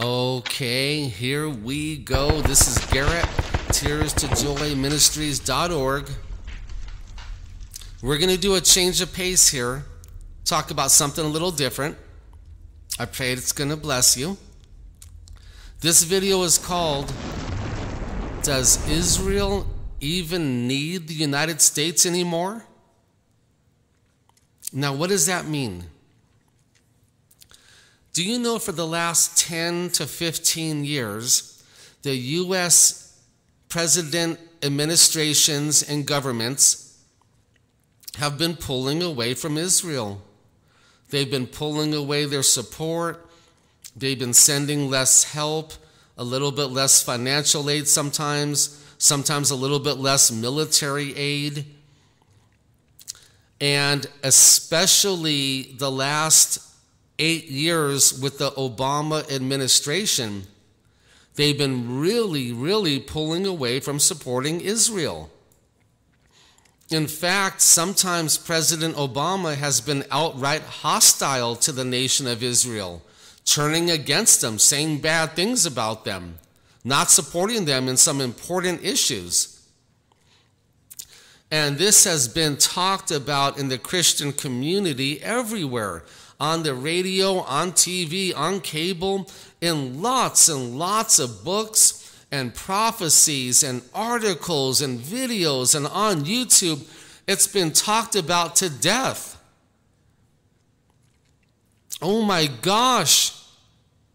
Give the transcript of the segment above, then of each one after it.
Okay, here we go. This is Garrett, Tearstojoyministries.org. We're going to do a change of pace here, talk about something a little different. I pray it's going to bless you. This video is called, Does Israel Even Need the United States Anymore? Now, what does that mean? Do you know for the last 10 to 15 years, the U.S. president administrations and governments have been pulling away from Israel? They've been pulling away their support. They've been sending less help, a little bit less financial aid sometimes a little bit less military aid. And especially the last 8 years with the Obama administration, they've been really pulling away from supporting Israel. In fact, sometimes President Obama has been outright hostile to the nation of Israel, turning against them, saying bad things about them, not supporting them in some important issues. And this has been talked about in the Christian community everywhere, on the radio, on TV, on cable, in lots and lots of books and prophecies and articles and videos, and on YouTube. It's been talked about to death. Oh my gosh,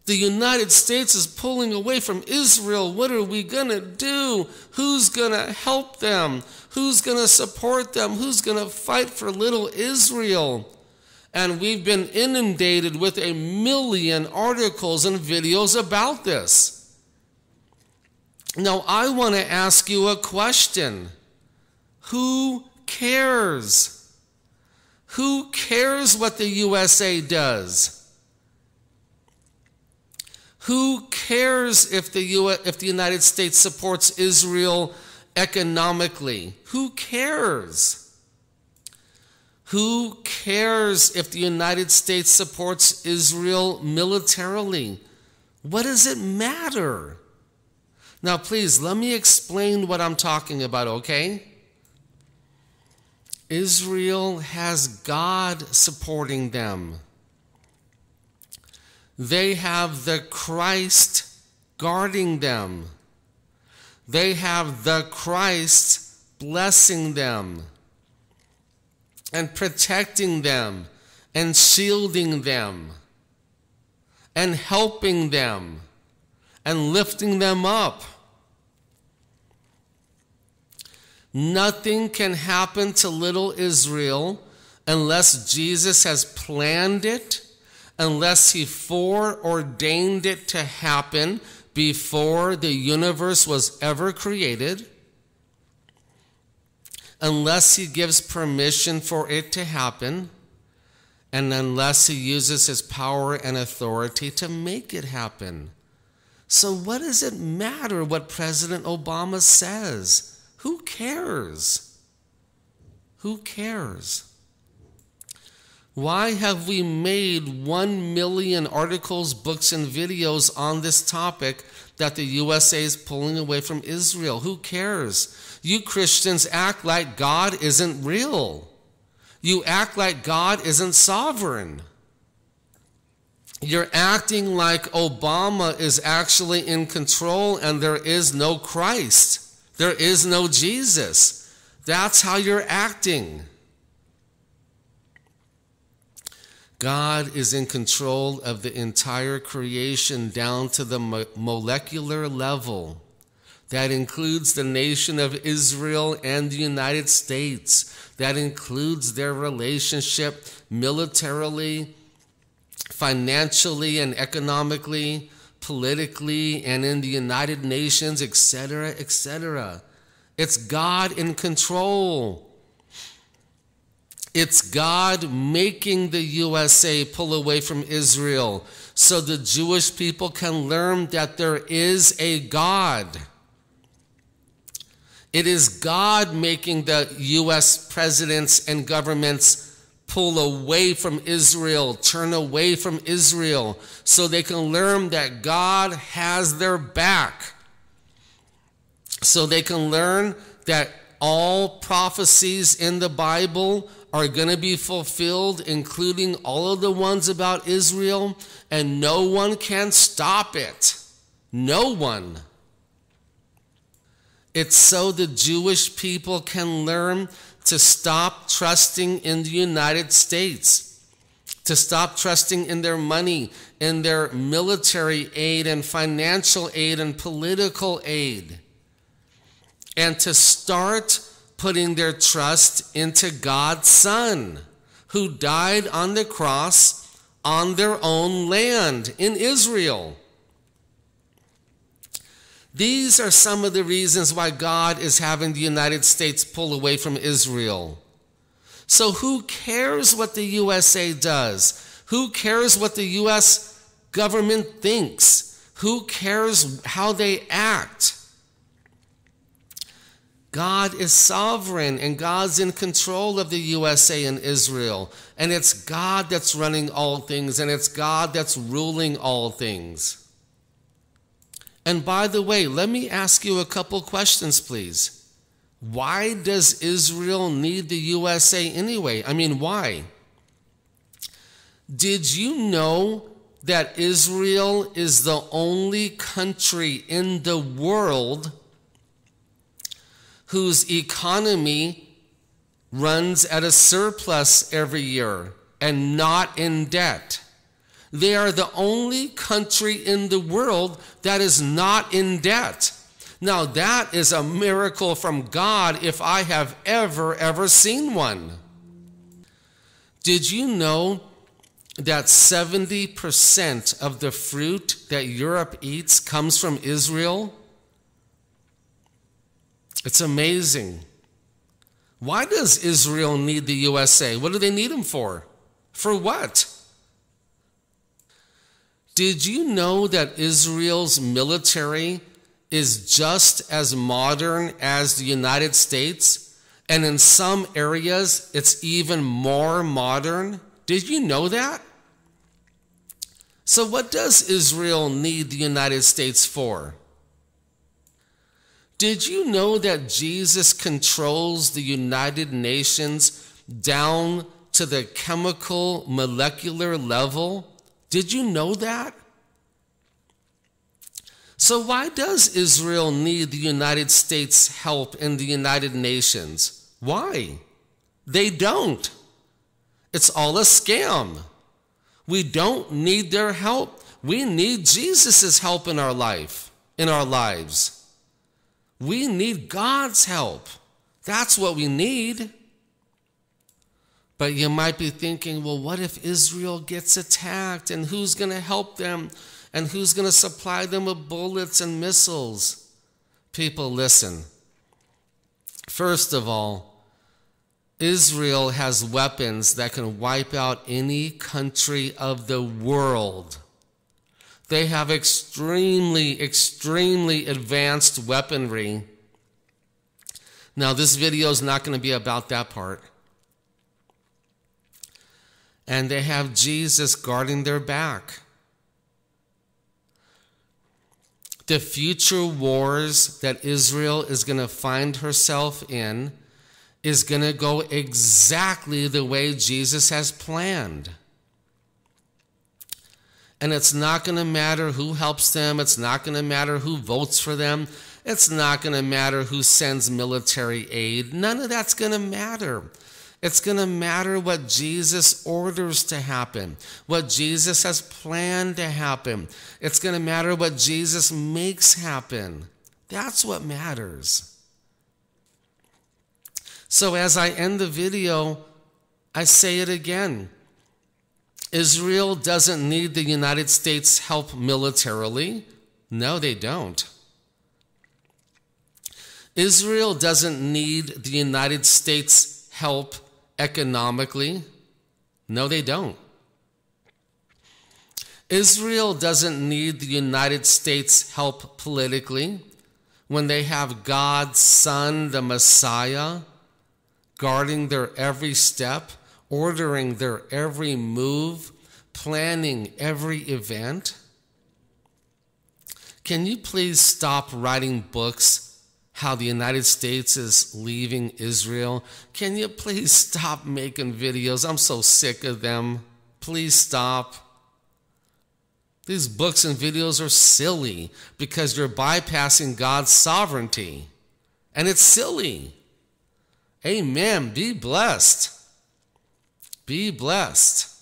the United States is pulling away from Israel. What are we going to do? Who's going to help them? Who's going to support them? Who's going to fight for little Israel? And we've been inundated with 1 million articles and videos about this. Now, I want to ask you a question. Who cares? Who cares what the USA does? Who cares if the United States supports Israel economically? Who cares? Who cares if the United States supports Israel militarily? What does it matter? Now, please, let me explain what I'm talking about, okay? Israel has God supporting them. They have the Christ guarding them. They have the Christ blessing them and protecting them and shielding them and helping them and lifting them up. Nothing can happen to little Israel unless Jesus has planned it, unless he foreordained it to happen before the universe was ever created, unless he gives permission for it to happen, and unless he uses his power and authority to make it happen. So what does it matter what President Obama says? Who cares? Who cares? Why have we made 1 million articles, books, and videos on this topic that the USA is pulling away from Israel? Who cares? You Christians act like God isn't real. You act like God isn't sovereign. You're acting like Obama is actually in control and there is no Christ. There is no Jesus. That's how you're acting. God is in control of the entire creation down to the molecular level. That includes the nation of Israel and the United States. That includes their relationship militarily, financially, and economically, politically, and in the United Nations, etc., etc. It's God in control. It's God making the USA pull away from Israel so the Jewish people can learn that there is a God. It is God making the U.S. presidents and governments pull away from Israel, turn away from Israel, so they can learn that God has their back. So they can learn that all prophecies in the Bible are going to be fulfilled, including all of the ones about Israel, and no one can stop it. No one. It's so the Jewish people can learn to stop trusting in the United States, to stop trusting in their money, in their military aid and financial aid and political aid, and to start putting their trust into God's Son, who died on the cross on their own land in Israel. These are some of the reasons why God is having the United States pull away from Israel. So who cares what the USA does? Who cares what the U.S. government thinks? Who cares how they act? God is sovereign, and God's in control of the USA and Israel. And it's God that's running all things, and it's God that's ruling all things. And by the way, let me ask you a couple questions, please. Why does Israel need the USA anyway? I mean, why? Did you know that Israel is the only country in the world whose economy runs at a surplus every year and not in debt? They are the only country in the world that is not in debt. Now, that is a miracle from God if I have ever seen one. Did you know that 70% of the fruit that Europe eats comes from Israel? It's amazing. Why does Israel need the USA? What do they need them for? For what? Did you know that Israel's military is just as modern as the United States? And in some areas, it's even more modern? Did you know that? So what does Israel need the United States for? Did you know that Jesus controls the United Nations down to the chemical, molecular level? Did you know that? So why does Israel need the United States' help in the United Nations? Why? They don't. It's all a scam. We don't need their help. We need Jesus' help in our life, in our lives. We need God's help. That's what we need. But you might be thinking, well, what if Israel gets attacked, and who's going to help them, and who's going to supply them with bullets and missiles? People, listen. First of all, Israel has weapons that can wipe out any country of the world. They have extremely advanced weaponry. Now, this video is not going to be about that part. And they have Jesus guarding their back. The future wars that Israel is going to find herself in is going to go exactly the way Jesus has planned. And it's not going to matter who helps them. It's not going to matter who votes for them. It's not going to matter who sends military aid. None of that's going to matter. It's going to matter what Jesus orders to happen, what Jesus has planned to happen. It's going to matter what Jesus makes happen. That's what matters. So as I end the video, I say it again. Israel doesn't need the United States' help militarily. No, they don't. Israel doesn't need the United States' help economically. No, they don't. Israel doesn't need the United States' help politically when they have God's Son, the Messiah, guarding their every step, ordering their every move, planning every event? Can you please stop writing books how the United States is leaving Israel? Can you please stop making videos? I'm so sick of them. Please stop. These books and videos are silly because you're bypassing God's sovereignty. And it's silly. Amen. Be blessed. Be blessed.